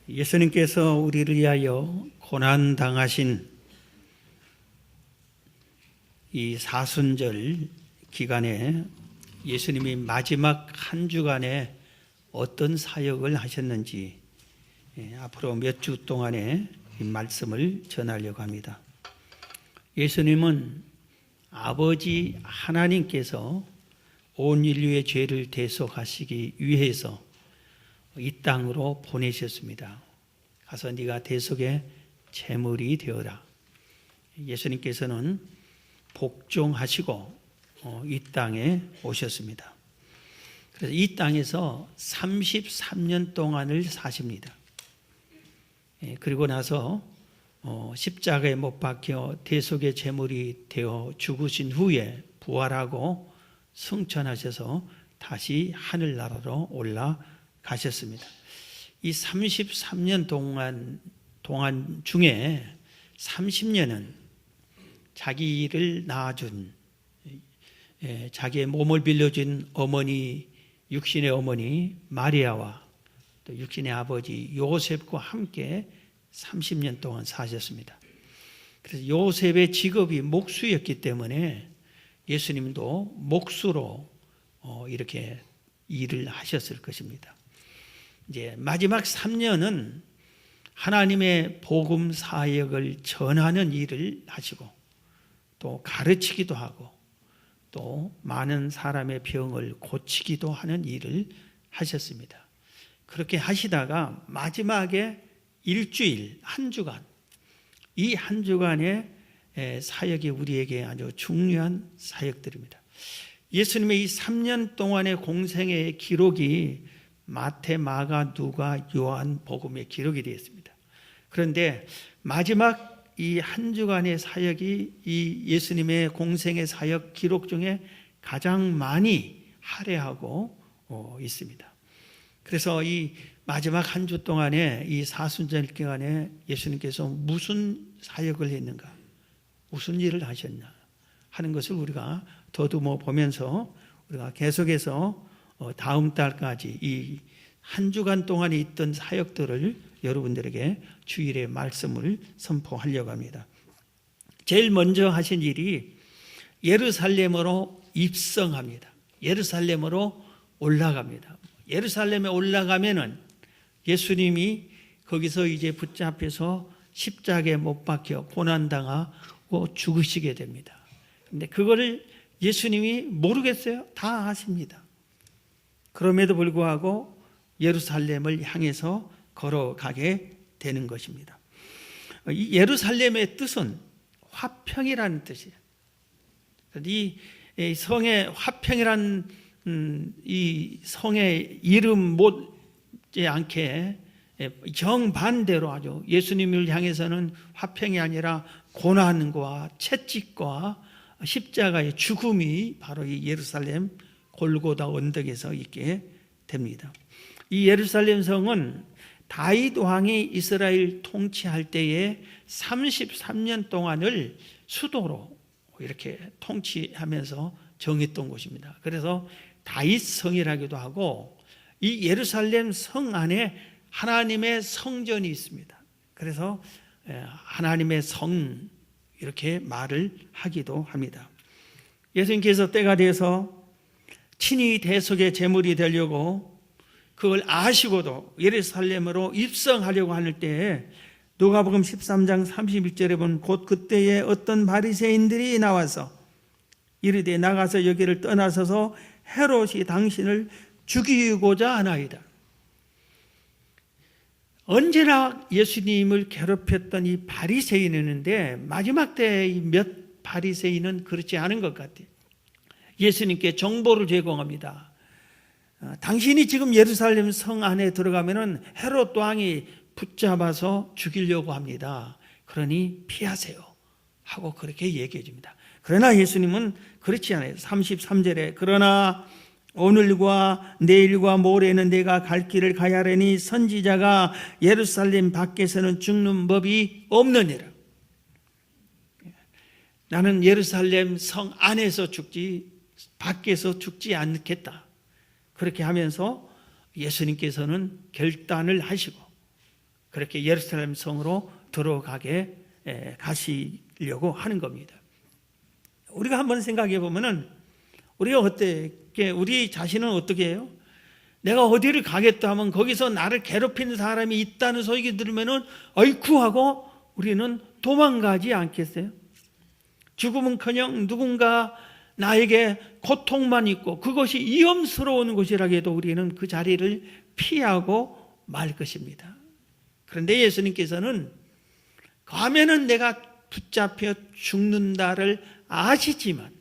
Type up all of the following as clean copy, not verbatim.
예수님께서 우리를 위하여 고난당하신 이 사순절 기간에 예수님이 마지막 한 주간에 어떤 사역을 하셨는지 앞으로 몇 주 동안에 이 말씀을 전하려고 합니다. 예수님은 아버지 하나님께서 온 인류의 죄를 대속하시기 위해서 이 땅으로 보내셨습니다. 가서 네가 대속의 제물이 되어라. 예수님께서는 복종하시고 이 땅에 오셨습니다. 그래서 이 땅에서 33년 동안을 사십니다. 그리고 나서 십자가에 못 박혀 대속의 제물이 되어 죽으신 후에 부활하고 승천하셔서 다시 하늘나라로 올라가셨습니다. 이 33년 동안 중에 30년은 자기를 낳아준 자기의 몸을 빌려준 어머니, 육신의 어머니 마리아와 또 육신의 아버지 요셉과 함께 30년 동안 사셨습니다. 그래서 요셉의 직업이 목수였기 때문에 예수님도 목수로 이렇게 일을 하셨을 것입니다. 이제 마지막 3년은 하나님의 복음 사역을 전하는 일을 하시고 또 가르치기도 하고 또 많은 사람의 병을 고치기도 하는 일을 하셨습니다. 그렇게 하시다가 마지막에 일주일, 한 주간, 이 한 주간의 사역이 우리에게 아주 중요한 사역들입니다. 예수님의 이 3년 동안의 공생의 기록이 마태, 마가, 누가, 요한 복음의 기록이 되었습니다. 그런데 마지막 이 한 주간의 사역이 이 예수님의 공생의 사역 기록 중에 가장 많이 할애하고 있습니다. 그래서 이 마지막 한 주 동안에 이 사순절 기간에 예수님께서 무슨 사역을 했는가, 무슨 일을 하셨나 하는 것을 우리가 더듬어 보면서 우리가 계속해서 다음 달까지 이 한 주간 동안에 있던 사역들을 여러분들에게 주일의 말씀을 선포하려고 합니다. 제일 먼저 하신 일이 예루살렘으로 입성합니다. 예루살렘으로 올라갑니다. 예루살렘에 올라가면은 예수님이 거기서 이제 붙잡혀서 십자가에 못 박혀 고난당하고 죽으시게 됩니다. 근데 그거를 예수님이 모르겠어요? 다 아십니다. 그럼에도 불구하고 예루살렘을 향해서 걸어가게 되는 것입니다. 이 예루살렘의 뜻은 화평이라는 뜻이에요. 이 성의 화평이라는 이 성의 이름 못지않게 정반대로 아주 예수님을 향해서는 화평이 아니라 고난과 채찍과 십자가의 죽음이 바로 이 예루살렘 골고다 언덕에서 있게 됩니다. 이 예루살렘 성은 다윗 왕이 이스라엘 통치할 때에 33년 동안을 수도로 이렇게 통치하면서 정했던 곳입니다. 그래서 다윗 성이라기도 하고 이 예루살렘 성 안에 하나님의 성전이 있습니다. 그래서 하나님의 성 이렇게 말을 하기도 합니다. 예수님께서 때가 돼서 친히 대속의 제물이 되려고 그걸 아시고도 예루살렘으로 입성하려고 하는 때에 누가복음 13장 31절에 보면 곧 그때에 어떤 바리새인들이 나와서 이르되 나가서 여기를 떠나서서 헤롯이 당신을 죽이고자 하나이다. 언제나 예수님을 괴롭혔던 이 바리새인이었는데 마지막 때 몇 바리새인은 그렇지 않은 것 같아요. 예수님께 정보를 제공합니다. 당신이 지금 예루살렘 성 안에 들어가면은 헤롯 왕이 붙잡아서 죽이려고 합니다. 그러니 피하세요 하고 그렇게 얘기해 줍니다. 그러나 예수님은 그렇지 않아요. 33절에 그러나 오늘과 내일과 모레는 내가 갈 길을 가야 하려니 선지자가 예루살렘 밖에서는 죽는 법이 없느니라. 나는 예루살렘 성 안에서 죽지 밖에서 죽지 않겠다. 그렇게 하면서 예수님께서는 결단을 하시고 그렇게 예루살렘 성으로 들어가게 가시려고 하는 겁니다. 우리가 한번 생각해 보면은 우리가 어떻게, 우리 자신은 어떻게 해요? 내가 어디를 가겠다 하면 거기서 나를 괴롭히는 사람이 있다는 소식이 들으면은 어이쿠 하고 우리는 도망가지 않겠어요? 죽음은커녕 누군가 나에게 고통만 있고 그것이 위험스러운 곳이라 해도 우리는 그 자리를 피하고 말 것입니다. 그런데 예수님께서는 가면은 내가 붙잡혀 죽는다를 아시지만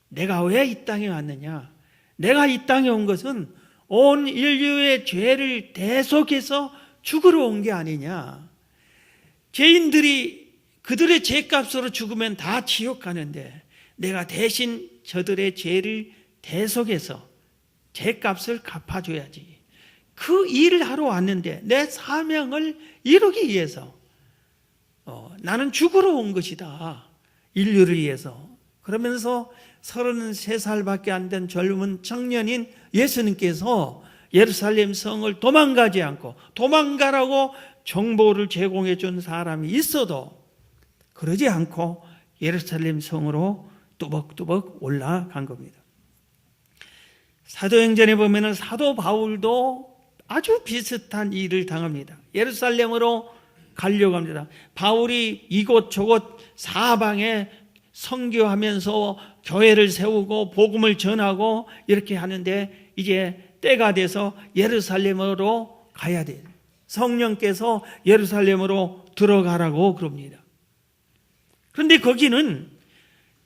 내가 왜 이 땅에 왔느냐? 내가 이 땅에 온 것은 온 인류의 죄를 대속해서 죽으러 온 게 아니냐. 죄인들이 그들의 죄값으로 죽으면 다 지옥 가는데 내가 대신 저들의 죄를 대속해서 죄값을 갚아줘야지. 그 일을 하러 왔는데 내 사명을 이루기 위해서 나는 죽으러 온 것이다. 인류를 위해서. 그러면서 33살밖에 안 된 젊은 청년인 예수님께서 예루살렘 성을 도망가지 않고 도망가라고 정보를 제공해 준 사람이 있어도 그러지 않고 예루살렘 성으로 뚜벅뚜벅 올라간 겁니다. 사도행전에 보면은 사도 바울도 아주 비슷한 일을 당합니다. 예루살렘으로 가려고 합니다. 바울이 이곳 저곳 사방에 선교하면서 교회를 세우고 복음을 전하고 이렇게 하는데 이제 때가 돼서 예루살렘으로 가야 돼요. 성령께서 예루살렘으로 들어가라고 그럽니다. 그런데 거기는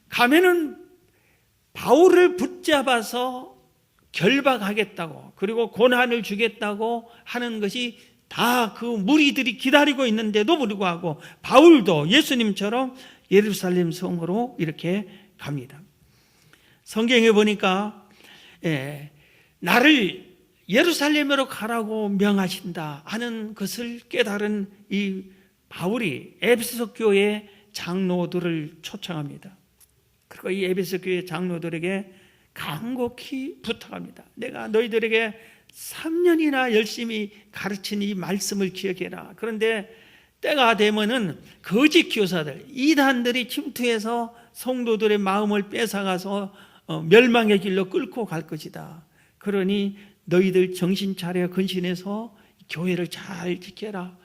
가면은 바울을 붙잡아서 결박하겠다고 그리고 고난을 주겠다고 하는 것이 다 그 무리들이 기다리고 있는데도 불구하고 바울도 예수님처럼 예루살렘 성으로 이렇게 갑니다. 성경에 보니까 나를 예루살렘으로 가라고 명하신다 하는 것을 깨달은 이 바울이 에베소 교회 장로들을 초청합니다. 그리고 이 에베소 교회 장로들에게 간곡히 부탁합니다. 내가 너희들에게 3년이나 열심히 가르친 이 말씀을 기억해라. 그런데 때가 되면은 거짓 교사들, 이단들이 침투해서 성도들의 마음을 뺏어가서 멸망의 길로 끌고 갈 것이다. 그러니 너희들 정신 차려 근신해서 교회를 잘 지켜라.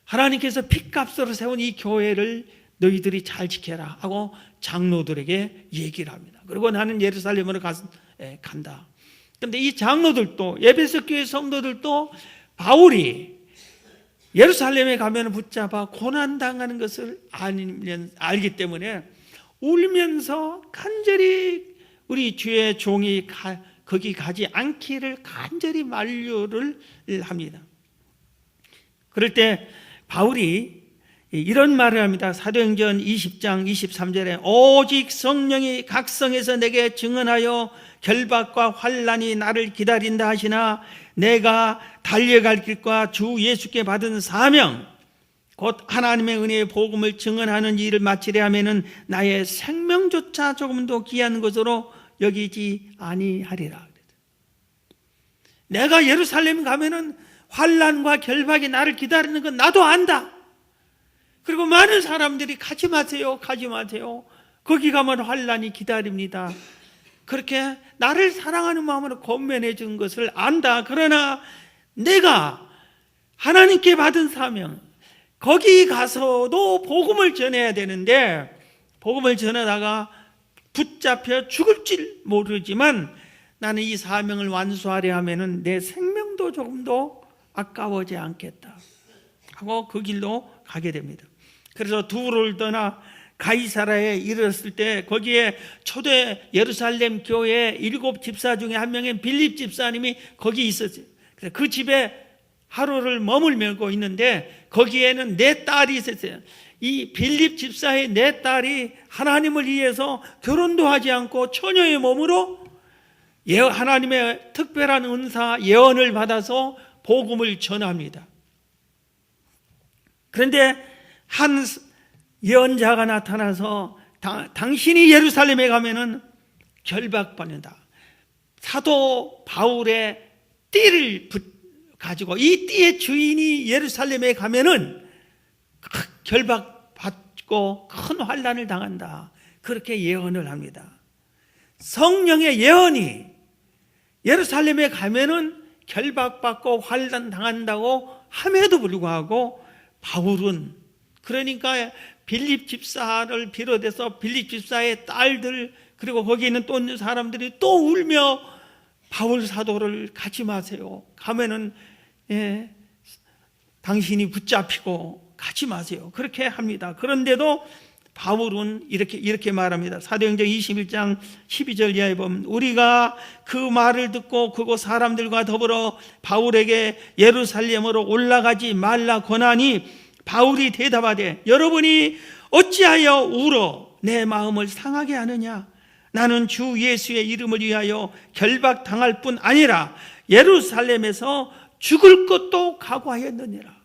하나님께서 핏값으로 세운 이 교회를 너희들이 잘 지켜라 하고 장로들에게 얘기를 합니다. 그리고 나는 예루살렘으로 간다. 그런데 이 장로들도 에베소 교회 성도들도 바울이 예루살렘에 가면 붙잡아 고난당하는 것을 알기 때문에 울면서 간절히 우리 주의 종이 거기 가지 않기를 간절히 만류를 합니다. 그럴 때 바울이 이런 말을 합니다. 사도행전 20장 23절에 오직 성령이 각성해서 내게 증언하여 결박과 환난이 나를 기다린다 하시나 내가 달려갈 길과 주 예수께 받은 사명 곧 하나님의 은혜의 복음을 증언하는 일을 마치려 하면은 나의 생명조차 조금도 귀한 것으로 여기지 아니하리라. 내가 예루살렘 가면은 환난과 결박이 나를 기다리는 건 나도 안다. 그리고 많은 사람들이 가지 마세요, 가지 마세요. 거기 가면 환난이 기다립니다. 그렇게 나를 사랑하는 마음으로 권면해 준 것을 안다. 그러나 내가 하나님께 받은 사명, 거기 가서도 복음을 전해야 되는데 복음을 전하다가 붙잡혀 죽을지 모르지만 나는 이 사명을 완수하려 하면은 내 생명도 조금도 아까워지 않겠다 하고 그 길로 가게 됩니다. 그래서 두로를 떠나 가이사라에 이르렀을 때 거기에 초대 예루살렘 교회 7 집사 중에 한 명인 빌립 집사님이 거기 있었어요. 그래서 그 집에 하루를 머물고 있는데 거기에는 4딸이 있었어요. 이 빌립 집사의 4딸이 하나님을 위해서 결혼도 하지 않고 처녀의 몸으로 하나님의 특별한 은사 예언을 받아서 복음을 전합니다. 그런데 한 예언자가 나타나서 당신이 예루살렘에 가면은 결박받는다. 사도 바울의 띠를 가지고 이 띠의 주인이 예루살렘에 가면은 결박받고 큰 환난을 당한다. 그렇게 예언을 합니다. 성령의 예언이 예루살렘에 가면은 결박받고 환난 당한다고 함에도 불구하고 바울은, 그러니까 빌립 집사를 비롯해서 빌립 집사의 딸들, 그리고 거기 있는 또 있는 사람들이 또 울며 바울 사도를 가지 마세요. 가면은 당신이 붙잡히고 가지 마세요. 그렇게 합니다. 그런데도 바울은 이렇게 말합니다. 사도행전 21장 12절 이하에 보면, 우리가 그 말을 듣고 그곳 사람들과 더불어 바울에게 예루살렘으로 올라가지 말라 권하니, 바울이 대답하되, 여러분이 어찌하여 울어 내 마음을 상하게 하느냐? 나는 주 예수의 이름을 위하여 결박당할 뿐 아니라 예루살렘에서 죽을 것도 각오하였느니라.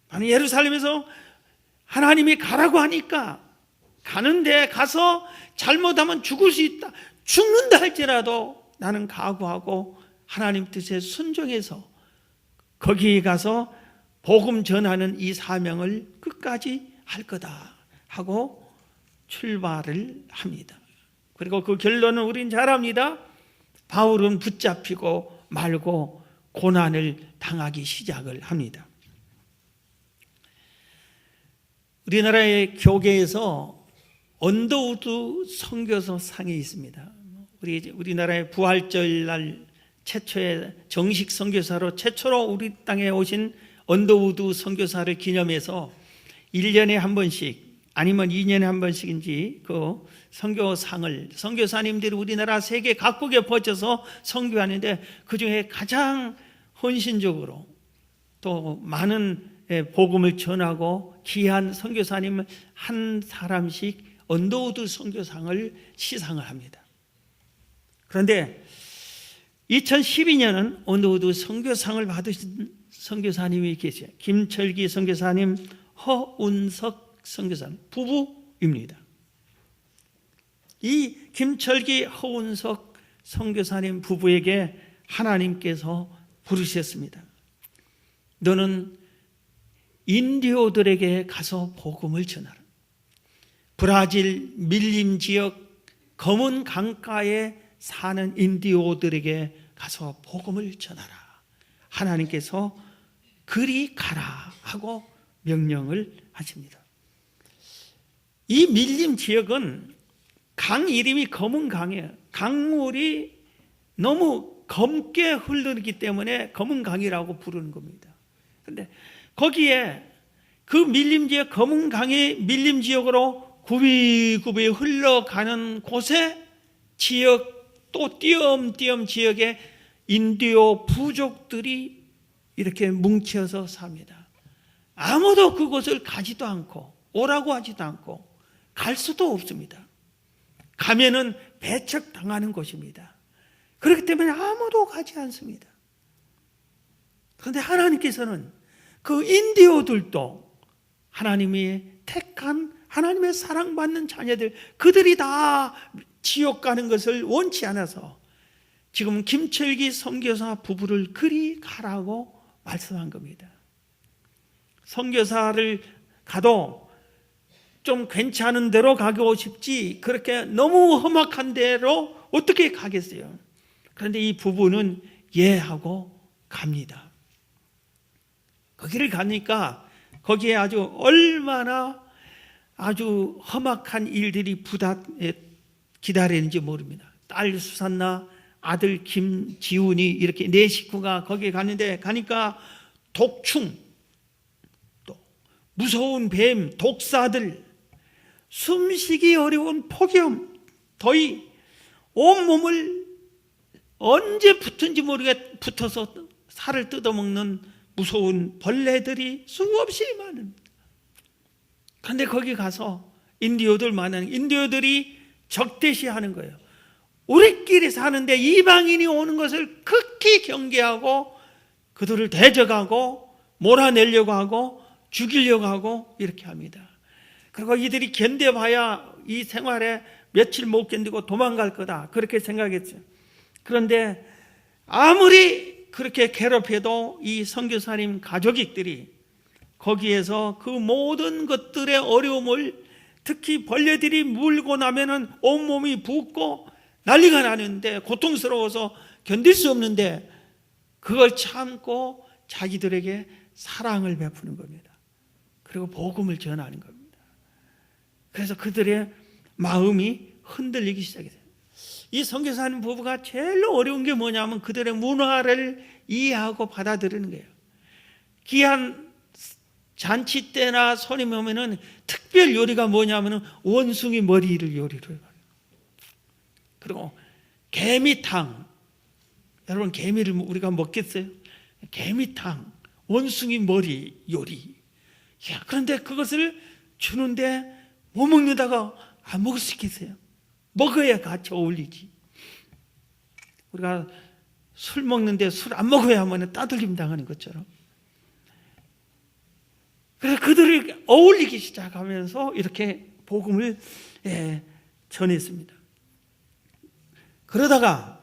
나는 예루살렘에서 하나님이 가라고 하니까 가는데, 가서 잘못하면 죽을 수 있다, 죽는다 할지라도 나는 각오하고 하나님 뜻에 순종해서 거기에 가서 복음 전하는 이 사명을 끝까지 할 거다 하고 출발을 합니다. 그리고 그 결론은 우린 잘 압니다. 바울은 붙잡히고 말고 고난을 당하기 시작을 합니다. 우리나라의 교계에서 언더우드 선교사 상이 있습니다. 우리나라의 부활절 날 최초의 정식 선교사로 최초로 우리 땅에 오신 언더우드 선교사를 기념해서 1년에 한 번씩 아니면 2년에 한 번씩인지 그 선교상을 선교사님들이 우리나라 세계 각국에 퍼져서 선교하는데, 그중에 가장 헌신적으로 또 많은 복음을 전하고 귀한 선교사님을 한 사람씩 언더우드 선교상을 시상을 합니다. 그런데 2012년은 언더우드 선교상을 받으신 선교사님이 계세요. 김철기 선교사님, 허운석 선교사님 부부입니다. 이 김철기, 허운석 선교사님 부부에게 하나님께서 부르셨습니다. 너는 인디오들에게 가서 복음을 전하라. 브라질 밀림 지역 검은 강가에 사는 인디오들에게 가서 복음을 전하라. 하나님께서 그리 가라 하고 명령을 하십니다. 이 밀림 지역은 강 이름이 검은 강이에요. 강물이 너무 검게 흐르기 때문에 검은 강이라고 부르는 겁니다. 그런데 거기에 그 밀림 지역, 검은 강이 밀림 지역으로 굽이굽이 흘러가는 곳에 지역, 또 띄엄띄엄 지역에 인디오 부족들이 이렇게 뭉쳐서 삽니다. 아무도 그곳을 가지도 않고 오라고 하지도 않고 갈 수도 없습니다. 가면은 배척당하는 곳입니다. 그렇기 때문에 아무도 가지 않습니다. 그런데 하나님께서는 그 인디오들도 하나님이 택한 하나님의 사랑받는 자녀들, 그들이 다 지옥 가는 것을 원치 않아서 지금 김철기 선교사 부부를 그리 가라고 말씀한 겁니다. 선교사를 가도 좀 괜찮은 데로 가고 싶지 그렇게 너무 험악한 데로 어떻게 가겠어요? 그런데 이 부부는 예 하고 갑니다. 거기를 가니까 거기에 아주 얼마나 아주 험악한 일들이 기다리는지 모릅니다. 딸 수산나, 아들 김지훈이 이렇게 네 식구가 거기에 가니까 독충, 또 무서운 뱀, 독사들, 숨쉬기 어려운 폭염, 더위, 온몸을 언제 붙은지 모르게 붙어서 살을 뜯어먹는 무서운 벌레들이 수없이 많습니다. 그런데 거기 가서 인디오들 많은 인디오들이 적대시하는 거예요. 우리끼리 사는데 이방인이 오는 것을 극히 경계하고 그들을 대적하고 몰아내려고 하고 죽이려고 하고 이렇게 합니다. 그리고 이들이 견뎌봐야 이 생활에 며칠 못 견디고 도망갈 거다 그렇게 생각했죠. 그런데 아무리 그렇게 괴롭혀도 이 선교사님 가족들이 거기에서 그 모든 것들의 어려움을, 특히 벌레들이 물고 나면은 온몸이 붓고 난리가 나는데 고통스러워서 견딜 수 없는데 그걸 참고 자기들에게 사랑을 베푸는 겁니다. 그리고 복음을 전하는 겁니다. 그래서 그들의 마음이 흔들리기 시작했어요. 이 선교사님 부부가 제일 어려운 게 뭐냐면 그들의 문화를 이해하고 받아들이는 거예요. 귀한 잔치 때나 손님이 오면은 특별 요리가 뭐냐면은 원숭이 머리를 요리를 해요. 그리고 개미탕. 여러분, 개미를 우리가 먹겠어요? 개미탕, 원숭이 머리 요리. 야, 그런데 그것을 주는데 못 먹는다가 안 먹을 수 있겠어요? 먹어야 같이 어울리지. 우리가 술 먹는데 술 안 먹어야 하면 따돌림 당하는 것처럼. 그래서 그들을 어울리기 시작하면서 이렇게 복음을 전했습니다. 그러다가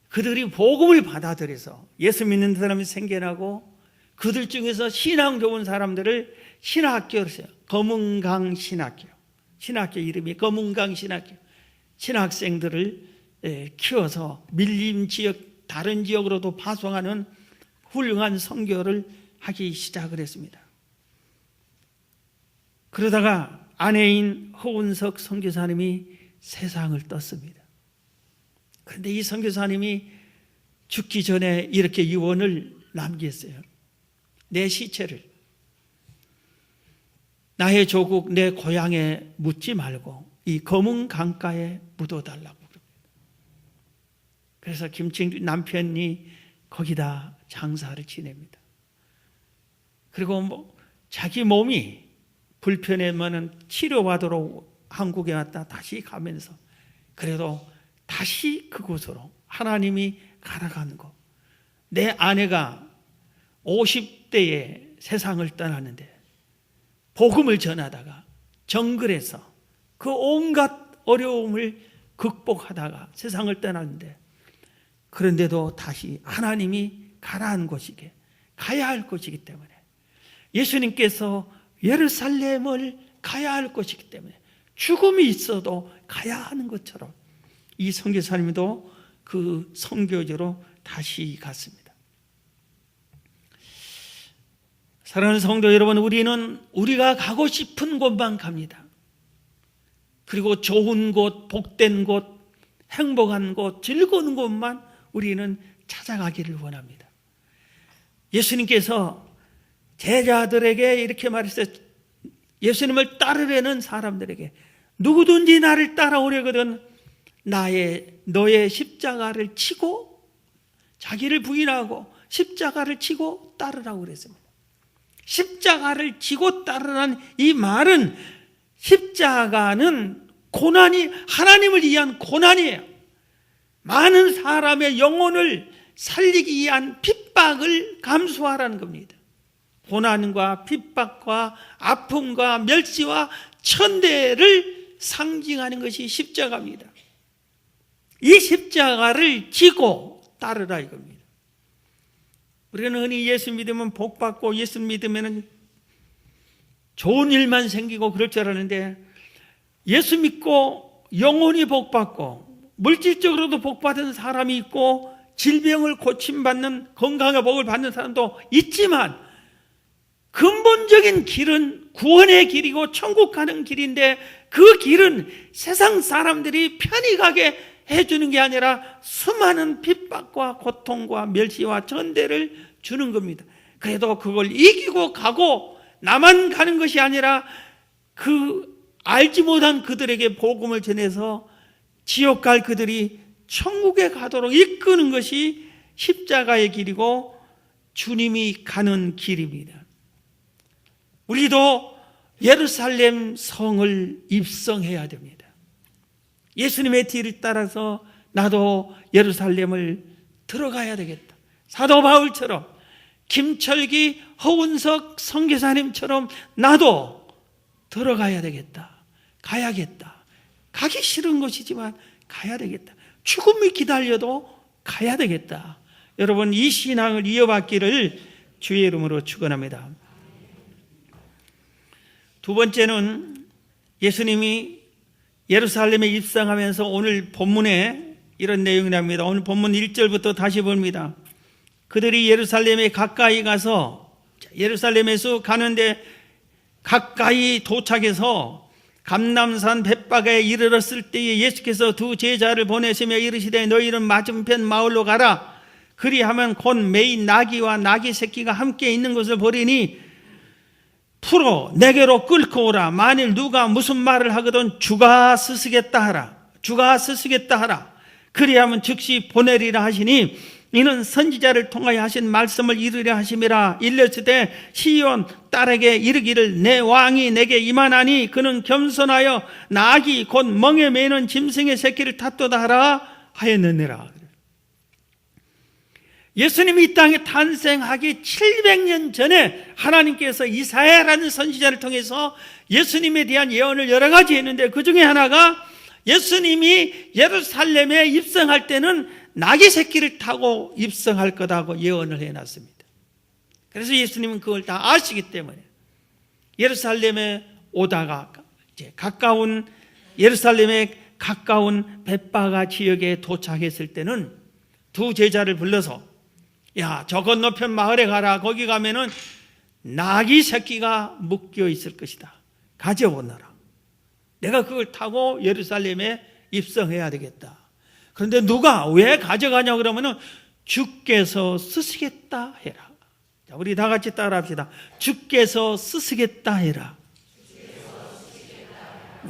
그들이 복음을 받아들여서 예수 믿는 사람이 생겨나고 그들 중에서 신앙 좋은 사람들을 신학교를 써요. 검은강 신학교. 신학교 이름이 검은강 신학교. 신학생들을 키워서 밀림 지역, 다른 지역으로도 파송하는 훌륭한 선교를 하기 시작을 했습니다. 그러다가 아내인 허운석 선교사님이 세상을 떴습니다. 그런데 이 선교사님이 죽기 전에 이렇게 유언을 남겼어요. 내 시체를 나의 조국, 내 고향에 묻지 말고 이 검은 강가에 묻어달라고 그럽니다. 그래서 김清남편이 거기다 장사를 지냅니다. 그리고 자기 몸이 불편하면 치료받으러 한국에 왔다 다시 가면서 그래도 다시 그곳으로 하나님이 가라가는 것. 내 아내가 50대에 세상을 떠났는데 복음을 전하다가 정글에서 그 온갖 어려움을 극복하다가 세상을 떠났는데 그런데도 다시 하나님이 가라는 곳이게 가야 할 곳이기 때문에 예수님께서 예루살렘을 가야 할 것이기 때문에 죽음이 있어도 가야 하는 것처럼 이 선교사님도 그 선교지로 다시 갔습니다. 사랑하는 성도 여러분, 우리는 우리가 가고 싶은 곳만 갑니다. 그리고 좋은 곳, 복된 곳, 행복한 곳, 즐거운 곳만 우리는 찾아가기를 원합니다. 예수님께서 제자들에게 이렇게 말했어요. 예수님을 따르려는 사람들에게 누구든지 나를 따라오려거든 너의 십자가를 치고 자기를 부인하고 십자가를 치고 따르라고 그랬습니다. 십자가를 지고 따르라는 이 말은 십자가는 고난이 하나님을 위한 고난이에요. 많은 사람의 영혼을 살리기 위한 핍박을 감수하라는 겁니다. 고난과 핍박과 아픔과 멸시와 천대를 상징하는 것이 십자가입니다. 이 십자가를 지고 따르라 이겁니다. 우리는 흔히 예수 믿으면 복 받고 예수 믿으면 좋은 일만 생기고 그럴 줄 알았는데 예수 믿고 영혼이 복 받고 물질적으로도 복 받은 사람이 있고 질병을 고침받는 건강의 복을 받는 사람도 있지만 근본적인 길은 구원의 길이고 천국 가는 길인데 그 길은 세상 사람들이 편히 가게 해주는 게 아니라 수많은 핍박과 고통과 멸시와 전대를 주는 겁니다. 그래도 그걸 이기고 가고 나만 가는 것이 아니라 그 알지 못한 그들에게 복음을 전해서 지옥 갈 그들이 천국에 가도록 이끄는 것이 십자가의 길이고 주님이 가는 길입니다. 우리도 예루살렘 성을 입성해야 됩니다. 예수님의 뒤를 따라서 나도 예루살렘을 들어가야 되겠다. 사도 바울처럼 김철기, 허운석 선교사님처럼 나도 들어가야 되겠다. 가야겠다. 가기 싫은 것이지만 가야 되겠다. 죽음이 기다려도 가야 되겠다. 여러분 이 신앙을 이어받기를 주의 이름으로 축원합니다. 두 번째는 예수님이 예루살렘에 입성하면서 오늘 본문에 이런 내용이 납니다. 오늘 본문 1절부터 다시 봅니다. 그들이 예루살렘에 가까이 가서, 예루살렘에서 가는데 가까이 도착해서 감람산 벳바가에 이르렀을 때에 예수께서 두 제자를 보내시며 이르시되 너희는 맞은편 마을로 가라. 그리하면 곧 매인 나귀와 나귀 새끼가 함께 있는 것을 보리니 풀어 내게로 끌고 오라. 만일 누가 무슨 말을 하거든 주가 쓰시겠다 하라. 주가 쓰시겠다 하라. 그리하면 즉시 보내리라 하시니 이는 선지자를 통하여 하신 말씀을 이루려 하심이라. 일렀으되 시온 딸에게 이르기를 내 왕이 내게 임하나니 그는 겸손하여 나귀 곧 멍에 매는 짐승의 새끼를 탔도다 하라 하였느니라. 예수님이 이 땅에 탄생하기 700년 전에 하나님께서 이사야라는 선지자를 통해서 예수님에 대한 예언을 여러 가지 했는데 그 중에 하나가 예수님이 예루살렘에 입성할 때는 나귀 새끼를 타고 입성할 거다고 예언을 해놨습니다. 그래서 예수님은 그걸 다 아시기 때문에 예루살렘에 오다가 이제 예루살렘에 가까운 벳바가 지역에 도착했을 때는 두 제자를 불러서 야, 저 건너편 마을에 가라. 거기 가면은 나귀 새끼가 묶여 있을 것이다. 가져오너라. 내가 그걸 타고 예루살렘에 입성해야 되겠다. 그런데 누가 왜 가져가냐 그러면은 주께서 쓰시겠다 해라. 자, 우리 다 같이 따라합시다. 주께서 쓰시겠다 해라.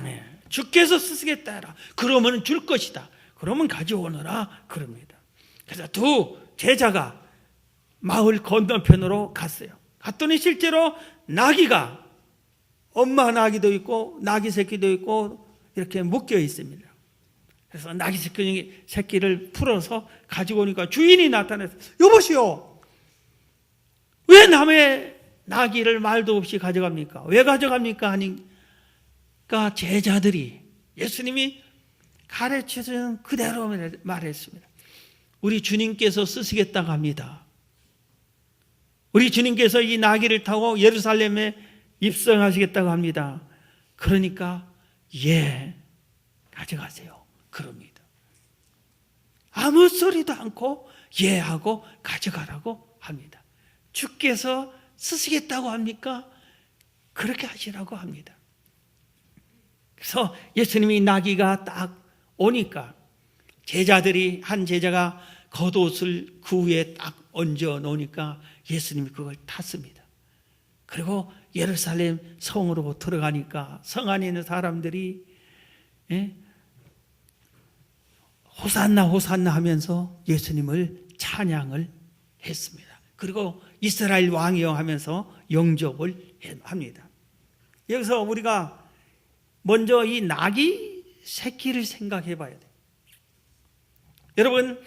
네, 주께서 쓰시겠다 해라. 그러면 줄 것이다. 그러면 가져오너라 그럽니다. 그래서 두 제자가 마을 건너편으로 갔어요. 갔더니 실제로 나귀가 엄마 나귀도 있고 나귀 새끼도 있고 이렇게 묶여 있습니다. 그래서 나귀 새끼를 풀어서 가지고 오니까 주인이 나타나서 여보시오, 왜 남의 나귀를 말도 없이 가져갑니까? 왜 가져갑니까? 하니까 제자들이 예수님이 가르쳐준 그대로 말했습니다. 우리 주님께서 쓰시겠다고 합니다. 우리 주님께서 이 나귀를 타고 예루살렘에 입성하시겠다고 합니다. 그러니까 예, 가져가세요. 그럽니다. 아무 소리도 않고 예 하고 가져가라고 합니다. 주께서 쓰시겠다고 합니까? 그렇게 하시라고 합니다. 그래서 예수님이 나귀가 딱 오니까 제자들이 한 제자가 겉옷을 그 위에 딱 얹어 놓으니까 예수님이 그걸 탔습니다. 그리고 예루살렘 성으로 들어가니까 성 안에 있는 사람들이 호산나 호산나 하면서 예수님을 찬양을 했습니다. 그리고 이스라엘 왕이여 하면서 영접을 합니다. 여기서 우리가 먼저 이 나귀 새끼를 생각해 봐야 돼요. 여러분,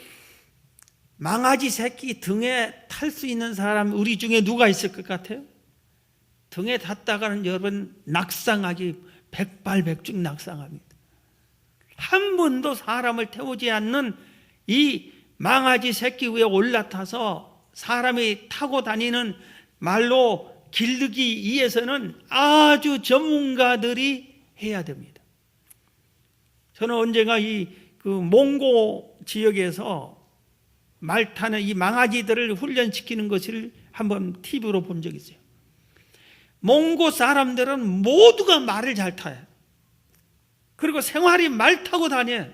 망아지 새끼 등에 탈 수 있는 사람 우리 중에 누가 있을 것 같아요? 등에 탔다가는 여러분 낙상하기 백발백중 낙상합니다. 한 번도 사람을 태우지 않는 이 망아지 새끼 위에 올라타서 사람이 타고 다니는 말로 길르기 위해서는 아주 전문가들이 해야 됩니다. 저는 언젠가 그 몽고 지역에서 말 타는 이 망아지들을 훈련시키는 것을 한번 TV로 본 적이 있어요. 몽고 사람들은 모두가 말을 잘 타요. 그리고 생활이 말 타고 다녀요.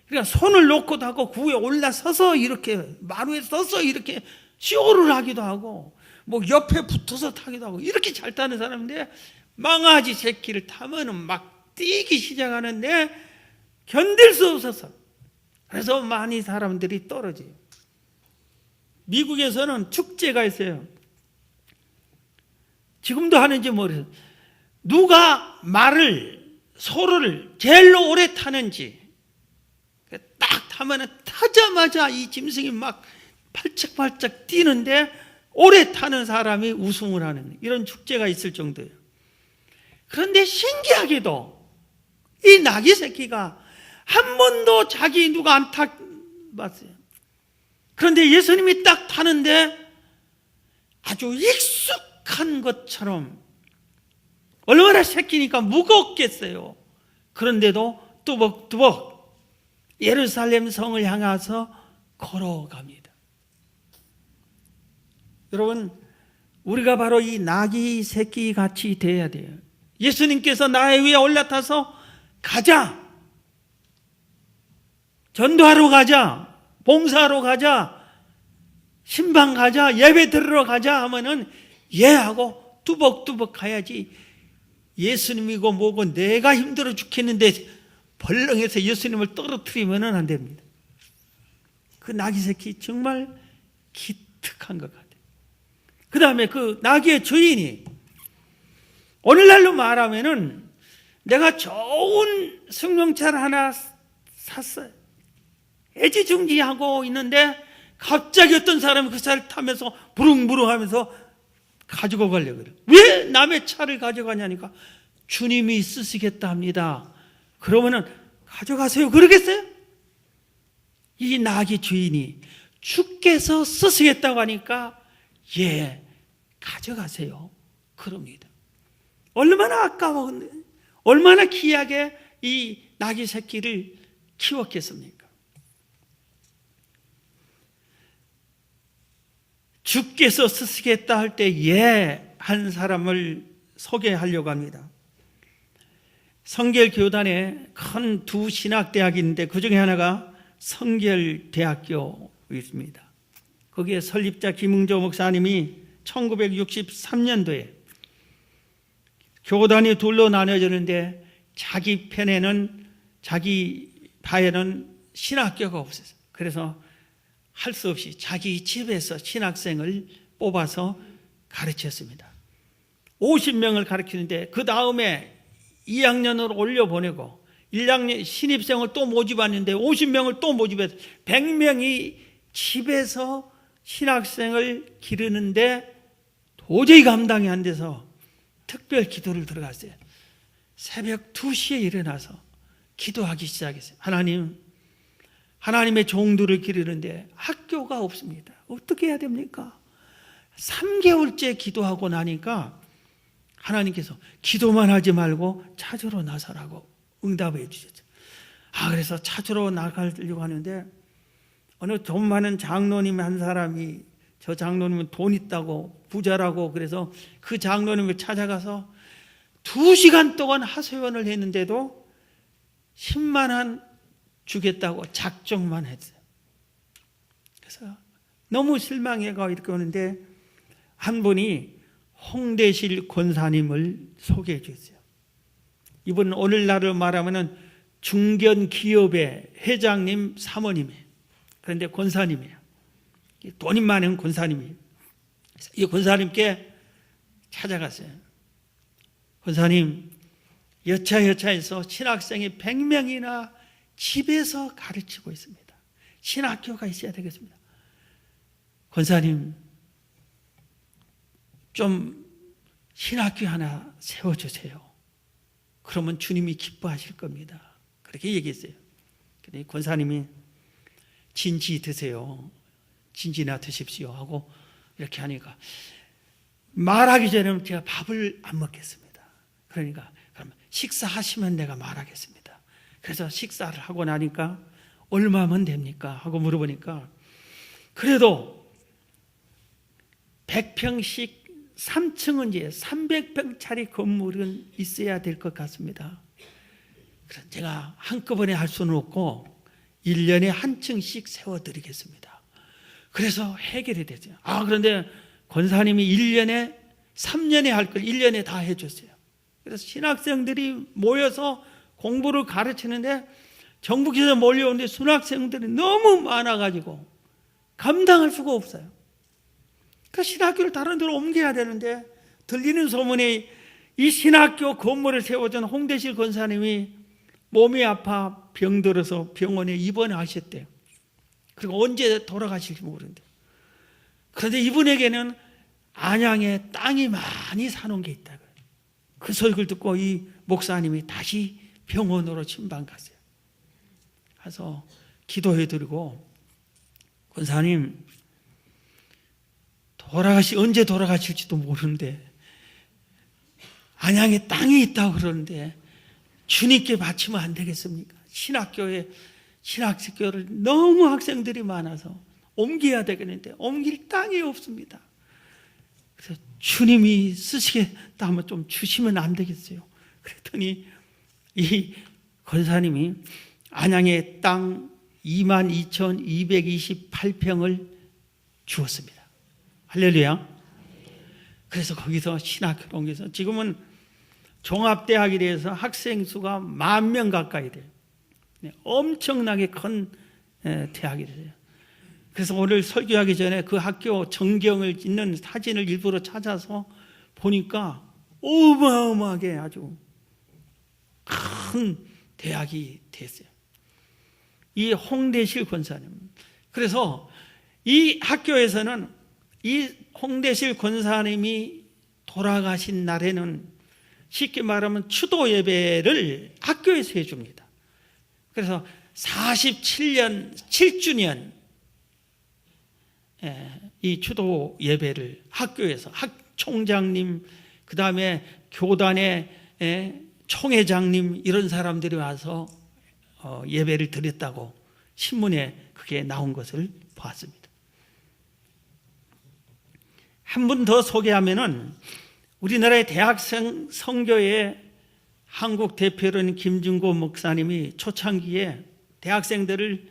그러니까 손을 놓고도 하고 그 위에 올라서서 이렇게 말 위에 서서 이렇게 쇼를 하기도 하고 뭐 옆에 붙어서 타기도 하고 이렇게 잘 타는 사람인데 망아지 새끼를 타면은 막 뛰기 시작하는데 견딜 수 없어서 그래서 많이 사람들이 떨어져요. 미국에서는 축제가 있어요. 지금도 하는지 모르겠어요. 누가 소를 제일 오래 타는지 딱 타면은 타자마자 이 짐승이 막 팔짝팔짝 뛰는데 오래 타는 사람이 우승을 하는 이런 축제가 있을 정도예요. 그런데 신기하게도 이 나귀 새끼가 한 번도 자기 누가 안 타봤어요. 그런데 예수님이 딱 타는데 아주 익숙한 것처럼, 얼마나 새끼니까 무겁겠어요. 그런데도 뚜벅뚜벅 예루살렘 성을 향해서 걸어갑니다. 여러분, 우리가 바로 이 나귀 새끼 같이 돼야 돼요. 예수님께서 나의 위에 올라타서 가자, 전도하러 가자, 봉사하러 가자, 신방 가자, 예배 들으러 가자 하면은 예 하고 뚜벅뚜벅 가야지. 예수님이고 뭐고 내가 힘들어 죽겠는데 벌렁해서 예수님을 떨어뜨리면은 안 됩니다. 그 나귀 새끼 정말 기특한 것 같아요. 그 다음에 그 나귀의 주인이, 오늘날로 말하면은 내가 좋은 승용차를 하나 샀어요. 애지중지하고 있는데 갑자기 어떤 사람이 그 차를 타면서 부릉부릉 하면서 가지고 가려고 그래요. 왜 남의 차를 가져가냐니까 주님이 쓰시겠다 합니다. 그러면은 가져가세요. 그러겠어요? 이 나귀 주인이 주께서 쓰시겠다고 하니까 예, 가져가세요. 그럽니다. 얼마나 아까워, 얼마나 귀하게 이 나귀 새끼를 키웠겠습니까? 주께서 쓰시겠다 할 때 예 한 사람을 소개하려고 합니다. 성결교단에 큰 두 신학대학이 있는데 그 중에 하나가 성결대학교 있습니다. 거기에 설립자 김응조 목사님이 1963년도에 교단이 둘로 나눠졌는데 자기 편에는, 자기 바에는 신학교가 없었어요. 그래서 할 수 없이 자기 집에서 신학생을 뽑아서 가르쳤습니다. 50명을 가르치는데 그 다음에 2학년으로 올려보내고 1학년 신입생을 또 모집하는데 50명을 또 모집해서 100명이 집에서 신학생을 기르는데 도저히 감당이 안 돼서 특별 기도를 들어갔어요. 새벽 2시에 일어나서 기도하기 시작했어요. 하나님, 하나님의 종들을 기르는데 학교가 없습니다. 어떻게 해야 됩니까? 3개월째 기도하고 나니까 하나님께서 기도만 하지 말고 찾으러 나서라고 응답해 주셨죠. 그래서 찾으러 나가려고 하는데 어느 돈 많은 장로님 한 사람이, 저 장로님은 돈 있다고 부자라고, 그래서 그 장로님을 찾아가서 2시간 동안 하소연을 했는데도 10만 원 주겠다고 작정만 했어요. 그래서 너무 실망해가 이렇게 오는데 한 분이 홍대실 권사님을 소개해 주셨어요. 이분은 오늘날로 말하면 중견기업의 회장님 사모님이에요. 그런데 권사님이에요. 돈이 많은 권사님이에요. 그래서 이 권사님께 찾아갔어요. 권사님, 여차여차해서 신학생이 100명이나 집에서 가르치고 있습니다. 신학교가 있어야 되겠습니다. 권사님, 좀 신학교 하나 세워주세요. 그러면 주님이 기뻐하실 겁니다. 그렇게 얘기했어요. 그런데 권사님이 진지 드세요. 진지나 드십시오 하고 이렇게 하니까 말하기 전에는 제가 밥을 안 먹겠습니다. 그러니까 그러면 식사하시면 내가 말하겠습니다. 그래서 식사를 하고 나니까 얼마면 됩니까? 하고 물어보니까 그래도 100평씩 3층은 이제 300평짜리 건물은 있어야 될 것 같습니다. 그래서 제가 한꺼번에 할 수는 없고 1년에 한 층씩 세워드리겠습니다. 그래서 해결이 됐어요. 그런데 권사님이 1년에 3년에 할 걸 1년에 다 해줬어요. 그래서 신학생들이 모여서 공부를 가르치는데 전국에서 몰려오는데 순학생들이 너무 많아가지고 감당할 수가 없어요. 그 신학교를 다른 데로 옮겨야 되는데 들리는 소문에 이 신학교 건물을 세워준 홍대실 권사님이 몸이 아파 병들어서 병원에 입원하셨대요. 그리고 언제 돌아가실지 모르는데, 그런데 이분에게는 안양에 땅이 많이 사놓은 게 있다고요. 그 소식을 듣고 이 목사님이 다시 병원으로 신방 갔어요. 가서 기도해드리고 권사님, 언제 돌아가실지도 모르는데, 안양에 땅이 있다고 그러는데, 주님께 바치면 안 되겠습니까? 신학교를 너무 학생들이 많아서 옮겨야 되겠는데, 옮길 땅이 없습니다. 그래서 주님이 쓰시겠다 하면 좀 주시면 안 되겠어요? 그랬더니 이 권사님이 안양에 땅 22,228평을 주었습니다. 할렐루야. 그래서 거기서 신학교를 옮겨서 지금은 종합대학이 돼서 학생 수가 10,000명 가까이 돼요. 엄청나게 큰 대학이 돼요. 그래서 오늘 설교하기 전에 그 학교 전경을 있는 사진을 일부러 찾아서 보니까 어마어마하게 아주 큰 대학이 됐어요. 이 홍대실 권사님. 그래서 이 학교에서는 이 홍대실 권사님이 돌아가신 날에는 쉽게 말하면 추도 예배를 학교에서 해줍니다. 그래서 47년, 7주년 이 추도 예배를 학교에서 학총장님, 그 다음에 교단의 총회장님 이런 사람들이 와서 예배를 드렸다고 신문에 그게 나온 것을 보았습니다. 한 분 더 소개하면은 우리나라의 대학생 선교회 한국 대표로는 김준고 목사님이 초창기에 대학생들을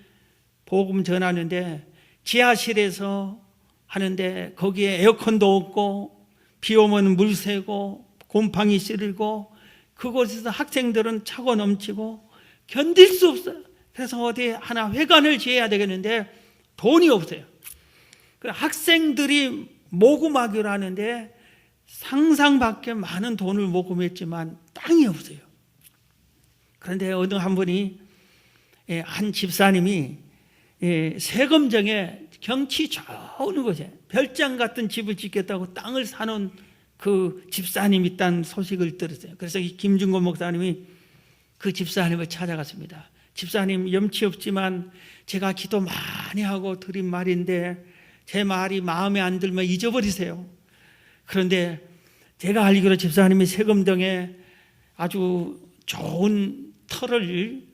복음 전하는데 지하실에서 하는데 거기에 에어컨도 없고 비 오면 물 새고 곰팡이 쓸고 그곳에서 학생들은 차고 넘치고 견딜 수 없어요. 그래서 어디 하나 회관을 지어야 되겠는데 돈이 없어요. 학생들이 모금하기로 하는데 상상밖에 많은 돈을 모금했지만 땅이 없어요. 그런데 어느 한 분이 한 집사님이 세금정에 경치 좋은 곳에 별장 같은 집을 짓겠다고 땅을 사놓은 그 집사님이 있다는 소식을 들었어요. 그래서 이 김준고 목사님이 그 집사님을 찾아갔습니다. 집사님, 염치 없지만 제가 기도 많이 하고 드린 말인데 제 말이 마음에 안 들면 잊어버리세요. 그런데 제가 알기로 집사님이 세금동에 아주 좋은 터를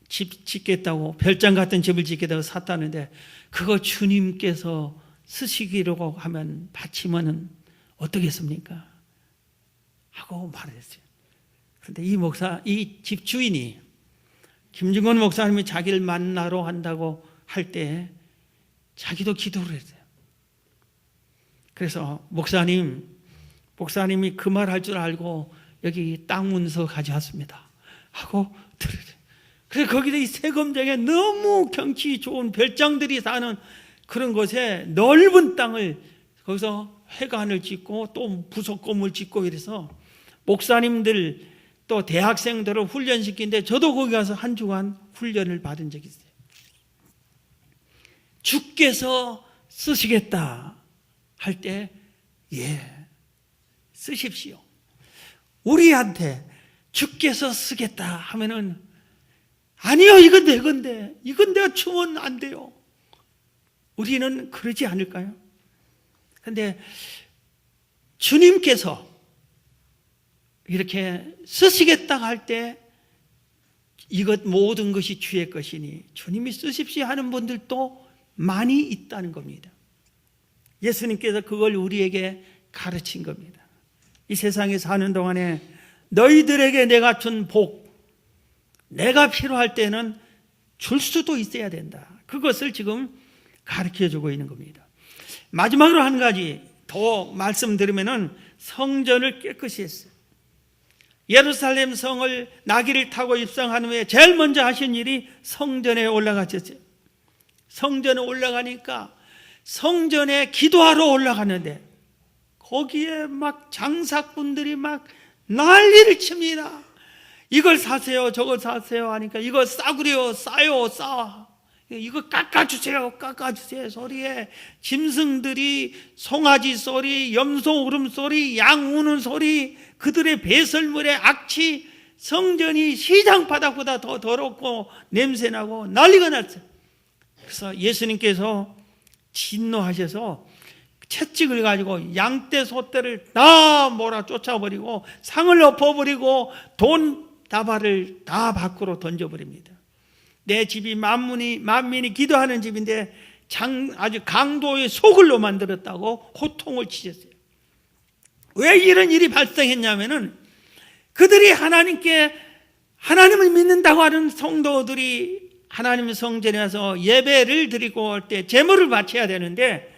짓겠다고, 별장 같은 집을 짓겠다고 샀다는데 그거 주님께서 쓰시기로 하면 바치면은 어떻겠습니까? 하고 말했어요. 그런데 이 집 주인이 김준건 목사님이 자기를 만나러 한다고 할 때 자기도 기도를 했어요. 그래서 목사님이 그 말 할 줄 알고 여기 땅 문서 가져왔습니다 하고 들으세요. 그래서 거기서 이 세금장에 너무 경치 좋은 별장들이 사는 그런 곳에 넓은 땅을 거기서 회관을 짓고 또 부속 건물 짓고 이래서 목사님들 또 대학생들을 훈련시키는데 저도 거기 가서 한 주간 훈련을 받은 적이 있어요. 주께서 쓰시겠다 할 때 쓰십시오. 우리한테 주께서 쓰겠다 하면은 아니요, 이건 내 건데 이건 내가 주면 안 돼요. 우리는 그러지 않을까요? 그런데 주님께서 이렇게 쓰시겠다 할 때 이것 모든 것이 주의 것이니 주님이 쓰십시오 하는 분들도 많이 있다는 겁니다. 예수님께서 그걸 우리에게 가르친 겁니다. 이 세상에 사는 동안에 너희들에게 내가 준 복, 내가 필요할 때는 줄 수도 있어야 된다. 그것을 지금 가르쳐주고 있는 겁니다. 마지막으로 한 가지 더 말씀드리면은 성전을 깨끗이 했어요. 예루살렘 성을 나귀를 타고 입성한 후에 제일 먼저 하신 일이 성전에 올라가셨어요. 성전에 올라가니까 성전에 기도하러 올라가는데 거기에 막 장사꾼들이 막 난리를 칩니다. 이걸 사세요, 저걸 사세요 하니까 이거 싸구려, 싸요, 싸. 이거 깎아주세요, 깎아주세요 소리에 짐승들이 송아지 소리, 염소 울음소리, 양 우는 소리, 그들의 배설물의 악취, 성전이 시장 바닥보다 더 더럽고 냄새나고 난리가 났어요. 그래서 예수님께서 진노하셔서 채찍을 가지고 양떼 소떼를 다 몰아 쫓아버리고 상을 엎어버리고 돈 다발을 다 밖으로 던져버립니다. 내 집이 만민이 기도하는 집인데 아주 강도의 소굴로 만들었다고 호통을 치셨어요. 왜 이런 일이 발생했냐면은 그들이 하나님을 믿는다고 하는 성도들이 하나님의 성전에 와서 예배를 드리고 올 때 제물을 바쳐야 되는데,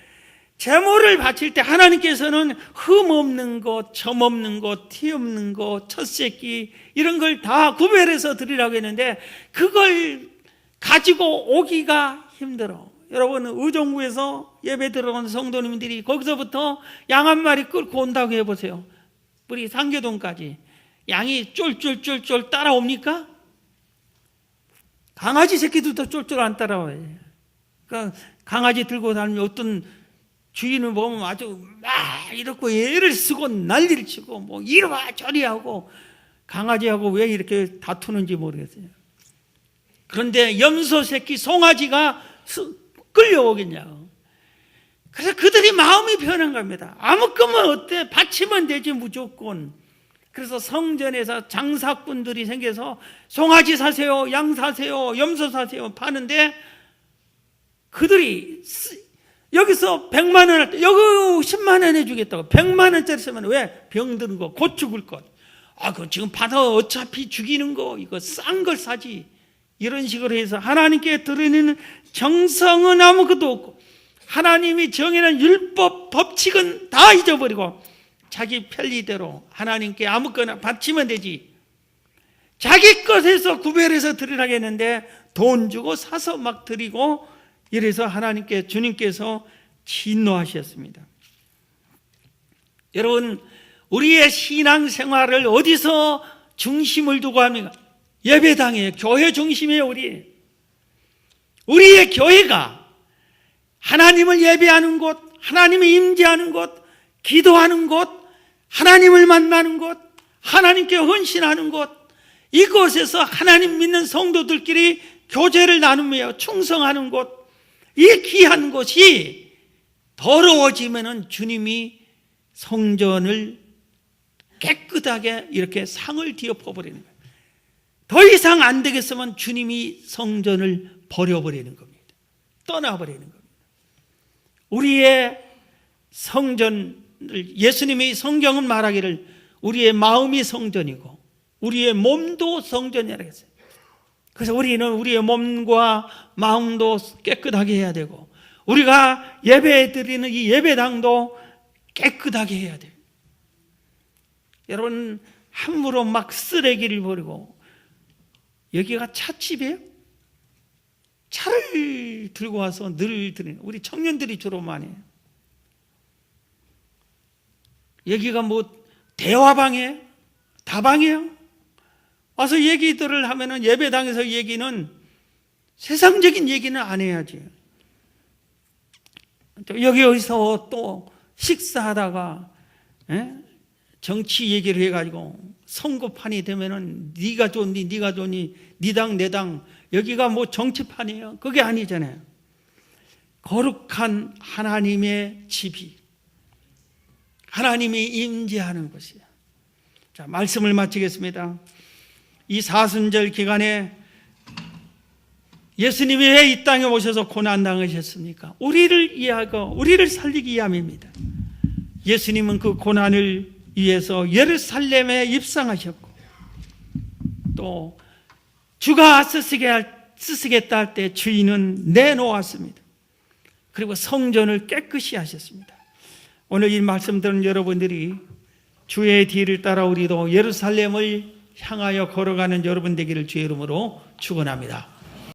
제물을 바칠 때 하나님께서는 흠 없는 것, 점 없는 것, 티 없는 것, 첫새끼 이런 걸 다 구별해서 드리라고 했는데 그걸 가지고 오기가 힘들어. 여러분, 의정부에서 예배 들어온 성도님들이 거기서부터 양 한 마리 끌고 온다고 해보세요. 우리 상계동까지 양이 쫄쫄쫄쫄 따라옵니까? 강아지 새끼들도 쫄쫄 안 따라와요. 그러니까 강아지 들고 다니면 어떤 주인을 보면 아주 막 이렇게 애를 쓰고 난리를 치고 뭐 이리와 저리 하고 강아지하고 왜 이렇게 다투는지 모르겠어요. 그런데 염소 새끼 송아지가 끌려오겠냐고. 그래서 그들이 마음이 변한 겁니다. 아무 거면 어때? 바치면 되지 무조건. 그래서 성전에서 장사꾼들이 생겨서 송아지 사세요, 양 사세요, 염소 사세요 파는데 그들이 여기서 100만 원 할 때 여기 10만 원 해주겠다고 100만 원짜리 쓰면 왜? 병드는 거, 곧 죽을 것. 그거 지금 받아 어차피 죽이는 거 이거 싼 걸 사지. 이런 식으로 해서 하나님께 드리는 정성은 아무것도 없고 하나님이 정해놓은 율법 법칙은 다 잊어버리고 자기 편리대로 하나님께 아무거나 바치면 되지. 자기 것에서 구별해서 드리라고 했는데 돈 주고 사서 막 드리고 이래서 하나님께 주님께서 진노하셨습니다. 여러분, 우리의 신앙생활을 어디서 중심을 두고 합니까? 예배당이에요. 교회 중심이에요. 우리의 교회가 하나님을 예배하는 곳, 하나님을 임재하는 곳, 기도하는 곳, 하나님을 만나는 곳, 하나님께 헌신하는 곳, 이곳에서 하나님 믿는 성도들끼리 교제를 나누며 충성하는 곳, 이 귀한 곳이 더러워지면은 주님이 성전을 깨끗하게 이렇게 상을 뒤엎어버리는 거예요. 더 이상 안 되겠으면 주님이 성전을 버려버리는 겁니다. 떠나버리는 겁니다. 우리의 성전을, 예수님이 성경은 말하기를 우리의 마음이 성전이고 우리의 몸도 성전이라고 했어요. 그래서 우리는 우리의 몸과 마음도 깨끗하게 해야 되고 우리가 예배 드리는 이 예배당도 깨끗하게 해야 돼요. 여러분, 함부로 막 쓰레기를 버리고, 여기가 찻집이에요? 차를 들고 와서 늘 드리는, 우리 청년들이 주로 많이 해요. 여기가 뭐 대화방이에요? 다방이에요? 와서 얘기들을 하면은 예배당에서 얘기는 세상적인 얘기는 안 해야지. 여기서 또 식사하다가 정치 얘기를 해가지고 선거판이 되면은 네가 좋니 네가 좋니 네 당 내 당, 여기가 뭐 정치판이에요? 그게 아니잖아요. 거룩한 하나님의 집이, 하나님이 임재하는 곳이에요. 자, 말씀을 마치겠습니다. 이 사순절 기간에 예수님이 왜 이 땅에 오셔서 고난당하셨습니까? 우리를 위하고 우리를 살리기 위함입니다. 예수님은 그 고난을 위해서 예루살렘에 입성하셨고 또 주가 쓰시겠다 할 때 주인은 내놓았습니다. 그리고 성전을 깨끗이 하셨습니다. 오늘 이 말씀 들은 여러분들이 주의 뒤를 따라 우리도 예루살렘을 향하여 걸어가는 여러분 되기를 주의 이름으로 축원합니다.